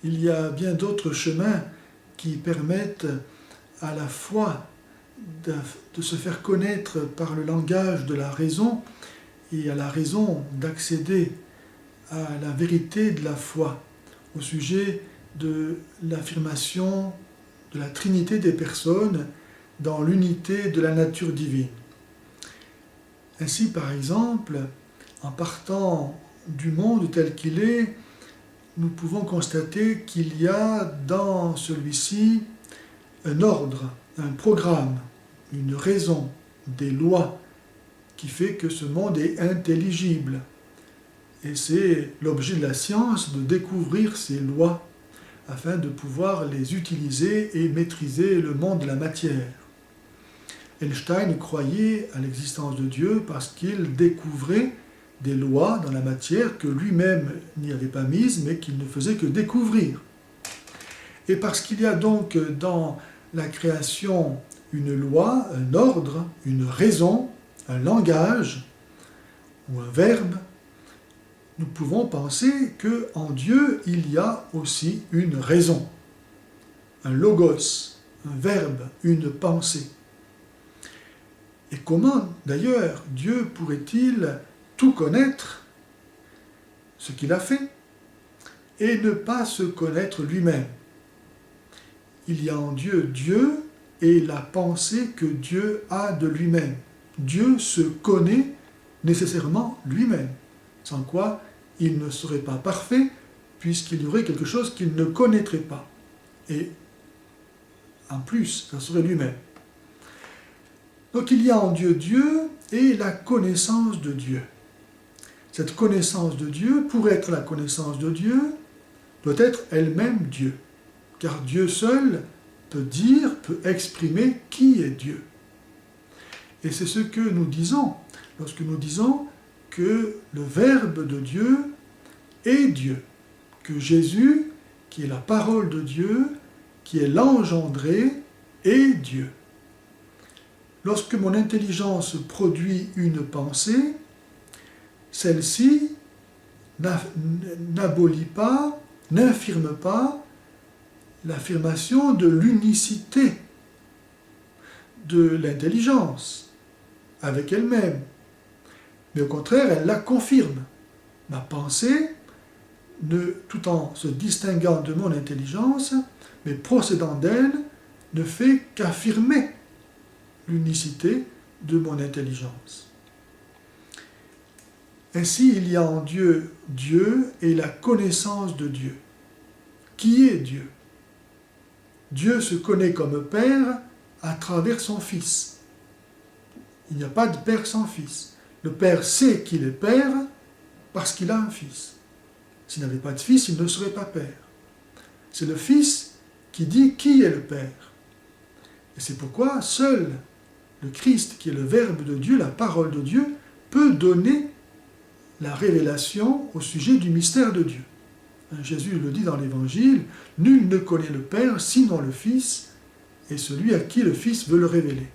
il y a bien d'autres chemins qui permettent à la foi de se faire connaître par le langage de la raison et à la raison d'accéder à la vérité de la foi au sujet de l'affirmation de la Trinité des personnes dans l'unité de la nature divine. Ainsi, par exemple, en partant du monde tel qu'il est, nous pouvons constater qu'il y a dans celui-ci un ordre, un programme, une raison, des lois qui fait que ce monde est intelligible. Et c'est l'objet de la science de découvrir ces lois afin de pouvoir les utiliser et maîtriser le monde de la matière. Einstein croyait à l'existence de Dieu parce qu'il découvrait des lois dans la matière que lui-même n'y avait pas mises, mais qu'il ne faisait que découvrir. Et parce qu'il y a donc dans la création une loi, un ordre, une raison, un langage ou un verbe, nous pouvons penser qu'en Dieu, il y a aussi une raison, un logos, un verbe, une pensée. Et comment, d'ailleurs, Dieu pourrait-il tout connaître, ce qu'il a fait, et ne pas se connaître lui-même? Il y a en Dieu Dieu et la pensée que Dieu a de lui-même. Dieu se connaît nécessairement lui-même, sans quoi il ne serait pas parfait, puisqu'il y aurait quelque chose qu'il ne connaîtrait pas. Et en plus, ça serait lui-même. Donc il y a en Dieu Dieu et la connaissance de Dieu. Cette connaissance de Dieu, pour être la connaissance de Dieu, doit être elle-même Dieu. Car Dieu seul peut dire, peut exprimer qui est Dieu. Et c'est ce que nous disons lorsque nous disons que le Verbe de Dieu est Dieu, que Jésus, qui est la parole de Dieu, qui est l'engendré, est Dieu. Lorsque mon intelligence produit une pensée, celle-ci n'abolit pas, n'infirme pas l'affirmation de l'unicité de l'intelligence avec elle-même. Mais au contraire, elle la confirme. Ma pensée, tout en se distinguant de mon intelligence, mais procédant d'elle, ne fait qu'affirmer l'unicité de mon intelligence. Ainsi, il y a en Dieu Dieu et la connaissance de Dieu. Qui est Dieu? Dieu se connaît comme Père à travers son Fils. Il n'y a pas de Père sans Fils. Le Père sait qu'il est Père parce qu'il a un Fils. S'il n'avait pas de Fils, il ne serait pas Père. C'est le Fils qui dit qui est le Père. Et c'est pourquoi seul le Christ, qui est le Verbe de Dieu, la parole de Dieu, peut donner la révélation au sujet du mystère de Dieu. Jésus le dit dans l'Évangile, « Nul ne connaît le Père sinon le Fils, et celui à qui le Fils veut le révéler. »